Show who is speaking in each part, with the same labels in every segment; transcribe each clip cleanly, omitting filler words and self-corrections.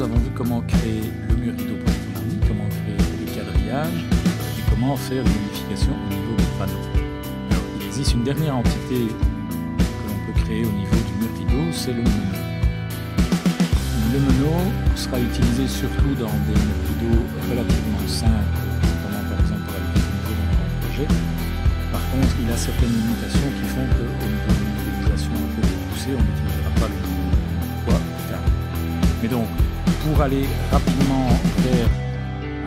Speaker 1: avons vu comment créer le mur rideau proprement dit, comment créer le quadrillage et comment faire des modifications au niveau du panneau. Alors, il existe une dernière entité que l'on peut créer au niveau du mur rideau, c'est le meneau. Le meneau sera utilisé surtout dans des murs rideaux relativement simples, notamment par exemple pour aller customiser dans un projet. Par contre, il a certaines limitations qui font qu'au niveau d'une modélisation un peu plus poussée, on n'utilisera pas le poids plus tard. Mais donc, pour aller rapidement vers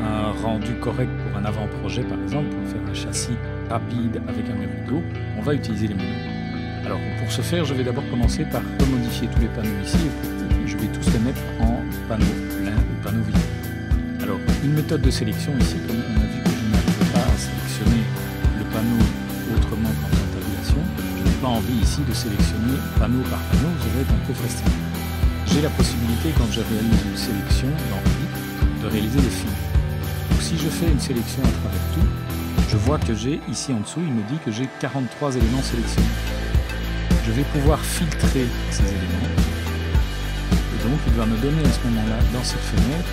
Speaker 1: un rendu correct pour un avant-projet, par exemple, pour faire un châssis rapide avec un mur rideau, on va utiliser les meneaux. Alors, pour ce faire, je vais d'abord commencer par remodifier tous les panneaux ici. Je vais tous les mettre en panneaux pleins ou panneaux vides. Alors, une méthode de sélection ici, comme on a vu que je n'arrivais pas à sélectionner le panneau autrement qu'en tabulation, je n'ai pas envie ici de sélectionner panneau par panneau, je vais être un peu fastidieux. J'ai la possibilité, quand je réalise une sélection dans Flip, de réaliser des filtres. Donc si je fais une sélection à travers tout, je vois que j'ai, ici en dessous, il me dit que j'ai 43 éléments sélectionnés. Je vais pouvoir filtrer ces éléments. Et donc il va me donner à ce moment-là, dans cette fenêtre,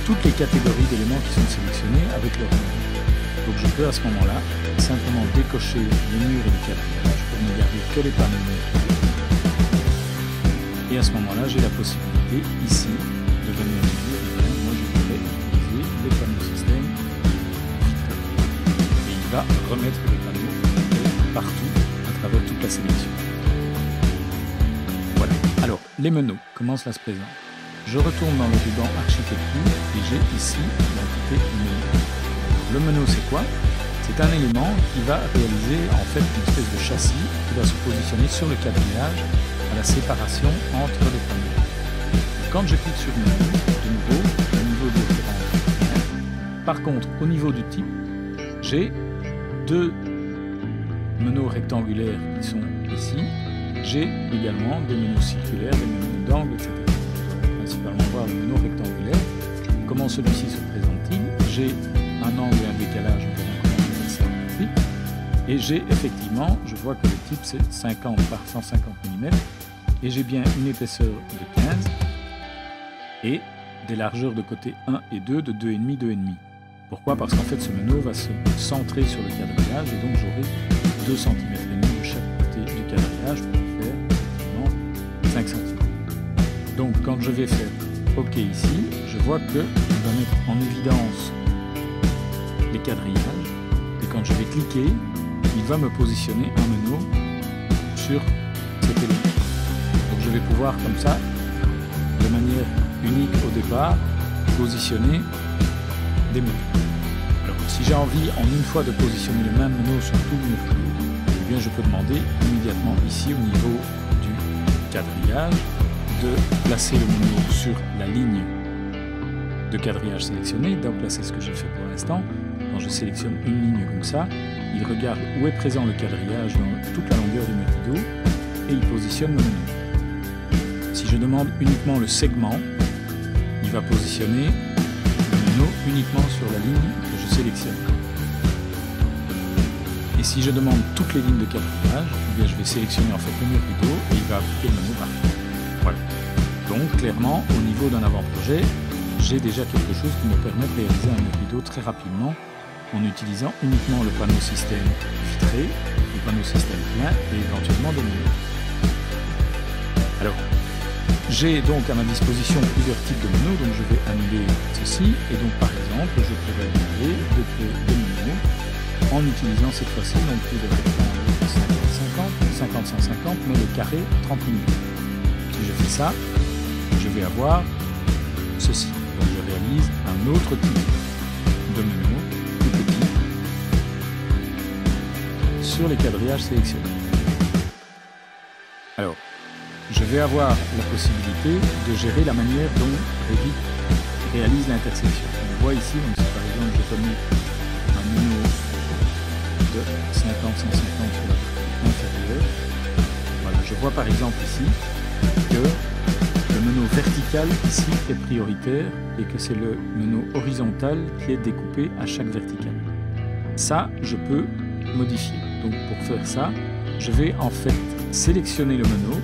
Speaker 1: toutes les catégories d'éléments qui sont sélectionnés avec leur nom. Donc je peux à ce moment-là simplement décocher les murs et les quadrillages pour ne garder que les panneaux murs. Et à ce moment-là, j'ai la possibilité ici de venir me dire, moi je voudrais utiliser les panneaux système filtrés. Et il va remettre les panneaux partout à travers toute la sélection. Voilà. Alors, les meneaux, comment cela se présente? Je retourne dans le ruban architecture et j'ai ici l'entité meneau. Le meneau, c'est quoi? C'est un élément qui va réaliser en fait une espèce de châssis qui va se positionner sur le quadrillage à la séparation entre les panneaux. Quand je clique sur menu, de nouveau, le niveau de référence. Par contre, au niveau du type, j'ai deux meneaux rectangulaires qui sont ici. J'ai également des menus circulaires, des menus d'angle, etc. Je vais principalement voir le menu rectangulaire. Comment celui-ci se présente-t-il? J'ai un angle et un décalage, et j'ai effectivement, je vois que le type c'est 50 par 150 mm et j'ai bien une épaisseur de 15 et des largeurs de côté 1 et 2 de 2,5, 2,5. Pourquoi? Parce qu'en fait ce meneau va se centrer sur le quadrillage et donc j'aurai 2 cm et demi de chaque côté du quadrillage pour faire effectivement 5 cm. Donc quand je vais faire OK ici, je vois qu'il va mettre en évidence les quadrillages et quand je vais cliquer, il va me positionner un menu sur cet élément. Donc je vais pouvoir comme ça, de manière unique au départ, positionner des menus. Alors si j'ai envie en une fois de positionner le même menu sur tout le menu, eh bien je peux demander immédiatement ici au niveau du quadrillage de placer le menu sur la ligne de quadrillage sélectionné. Donc là c'est ce que j'ai fait pour l'instant. Quand je sélectionne une ligne comme ça, il regarde où est présent le quadrillage dans toute la longueur du mur rideau et il positionne le menu. Si je demande uniquement le segment, il va positionner le menu uniquement sur la ligne que je sélectionne. Et si je demande toutes les lignes de quadrillage, eh bien je vais sélectionner en fait le mur rideau et il va appliquer le menu partout. Voilà. Donc clairement, au niveau d'un avant-projet, j'ai déjà quelque chose qui me permet de réaliser un mur rideau très rapidement en utilisant uniquement le panneau système vitré, le panneau système plein et éventuellement des menus. Alors, j'ai donc à ma disposition plusieurs types de menus, donc je vais annuler ceci et donc par exemple je pourrais demander de créer des menus en utilisant cette fois-ci non plus de rectangle 50-50, 50-150 mais le carré 30 mm. Si je fais ça, je vais avoir ceci. Donc je réalise un autre type de menu sur les quadrillages sélectionnés. Alors, je vais avoir la possibilité de gérer la manière dont Revit réalise l'intersection. On voit ici, donc si par exemple je peux mettre un menu de 50-150 sur la partie inférieure, voilà, je vois par exemple ici que le menu vertical ici est prioritaire et que c'est le menu horizontal qui est découpé à chaque verticale. Ça, je peux modifier. Donc pour faire ça, je vais en fait sélectionner le menu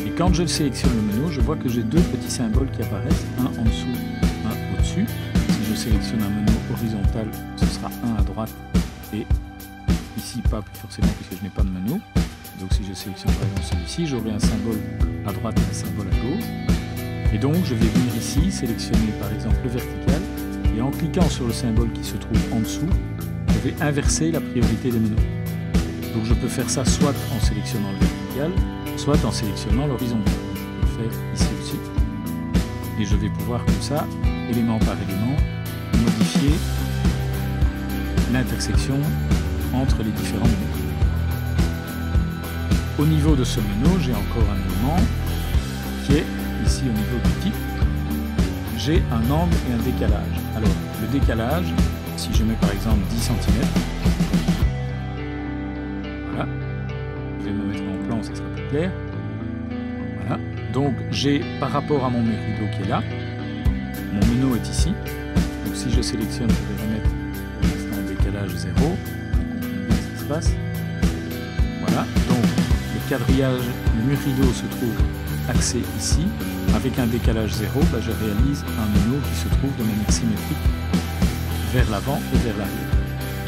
Speaker 1: et quand je sélectionne le menu, je vois que j'ai deux petits symboles qui apparaissent, un en dessous, un au-dessus. Si je sélectionne un menu horizontal, ce sera un à droite et ici pas forcément puisque je n'ai pas de menu. Donc si je sélectionne par exemple celui-ci, j'aurai un symbole à droite et un symbole à gauche. Et donc je vais venir ici sélectionner par exemple le vertical et en cliquant sur le symbole qui se trouve en dessous, je vais inverser la priorité des menus. Donc je peux faire ça soit en sélectionnant le vertical, soit en sélectionnant l'horizontal. Je peux le faire ici aussi. Et je vais pouvoir comme ça, élément par élément, modifier l'intersection entre les différents menus. Au niveau de ce menu, j'ai encore un élément qui est ici au niveau du type. J'ai un angle et un décalage. Alors, le décalage, si je mets par exemple 10 cm, voilà, je vais me mettre en plan, ça sera plus clair. Voilà, donc j'ai par rapport à mon rideau qui est là, mon menu est ici. Donc si je sélectionne, je vais remettre pour l'instant le décalage 0. On comprend bien ce qui se passe. Voilà, donc le quadrillage, le mur rideau se trouve axé ici. Avec un décalage 0, je réalise un menu qui se trouve de manière symétrique vers l'avant et vers l'arrière.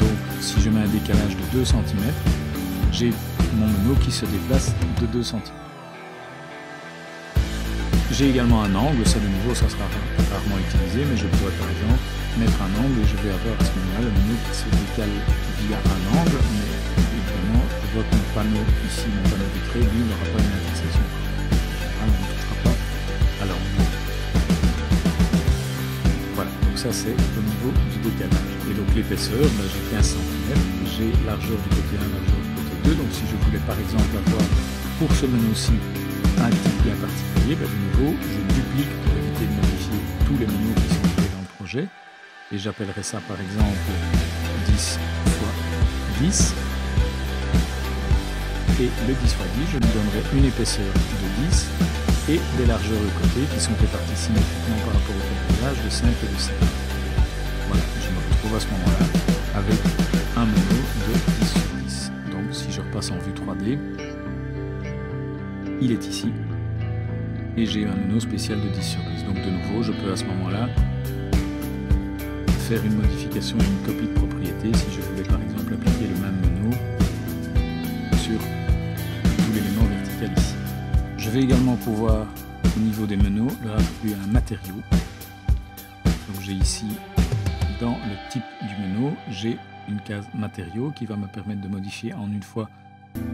Speaker 1: Donc si je mets un décalage de 2 cm, j'ai mon menu qui se déplace de 2 cm. J'ai également un angle, ça de nouveau ça sera rarement utilisé, mais je pourrais par exemple mettre un angle et je vais avoir à ce moment-là le menu qui se décale via un angle, mais évidemment votre panneau ici, mon panneau vitré, lui n'aura pas une intersection. On ne touchera pas à l'angle. Voilà, donc ça c'est au niveau du décalage. Et donc l'épaisseur, j'ai 15 cm, j'ai largeur du côté 1, largeur du côté 2, donc si je voulais par exemple avoir pour ce menu-ci un type bien particulier, de nouveau je duplique pour éviter de modifier tous les menus qui sont créés dans le projet, et j'appellerai ça par exemple 10 x 10, et le 10 x 10, je lui donnerai une épaisseur de 10 et des largeurs de côté qui sont réparties symétriquement par rapport au quadrillage de 5 et de 5. Voilà, je me retrouve à ce moment-là avec un menu de 10 sur 10. Donc si je repasse en vue 3D, il est ici et j'ai un menu spécial de 10 sur 10. Donc de nouveau, je peux à ce moment-là faire une modification et une copie de propriété si je voulais par exemple appliquer le même menu sur tout l'élément vertical ici. Je vais également pouvoir, au niveau des menus, leur attribuer un matériau. Donc j'ai ici, dans le type du menu, j'ai une case matériaux qui va me permettre de modifier en une fois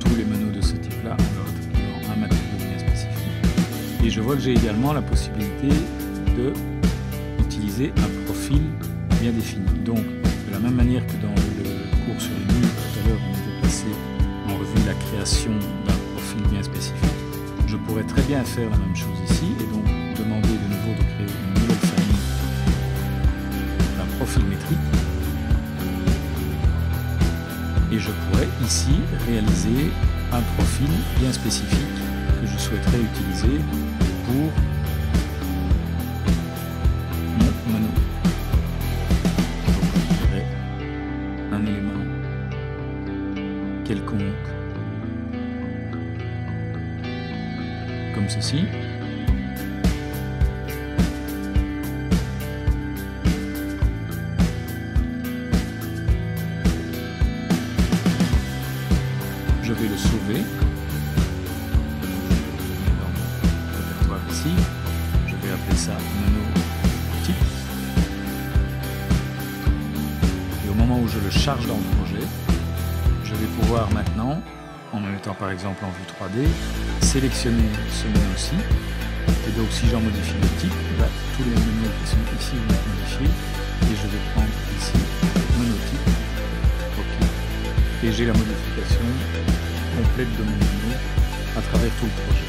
Speaker 1: tous les menus de ce type-là en leur attribuant un matériau bien spécifique. Et je vois que j'ai également la possibilité d'utiliser un profil bien défini. Donc, de la même manière que dans le cours sur les murs, tout à l'heure, on avait passé en revue la création d'un profil bien spécifique, je pourrais très bien faire la même chose ici et donc demander de nouveau de créer une nouvelle famille d'un profil métrique. Et je pourrais ici réaliser un profil bien spécifique que je souhaiterais utiliser pour mon menu. Donc je ferai un élément quelconque comme ceci. Je vais le sauver dans mon répertoire ici. Je vais appeler ça menu type. Et au moment où je le charge dans le projet, je vais pouvoir maintenant, en me mettant par exemple en vue 3D, sélectionner ce menu-ci. Et donc si j'en modifie le type, tous les menus qui sont ici vont être modifiés. Et je vais prendre ici menu type. OK. Et j'ai la modification complète de mon menu à travers tout le projet.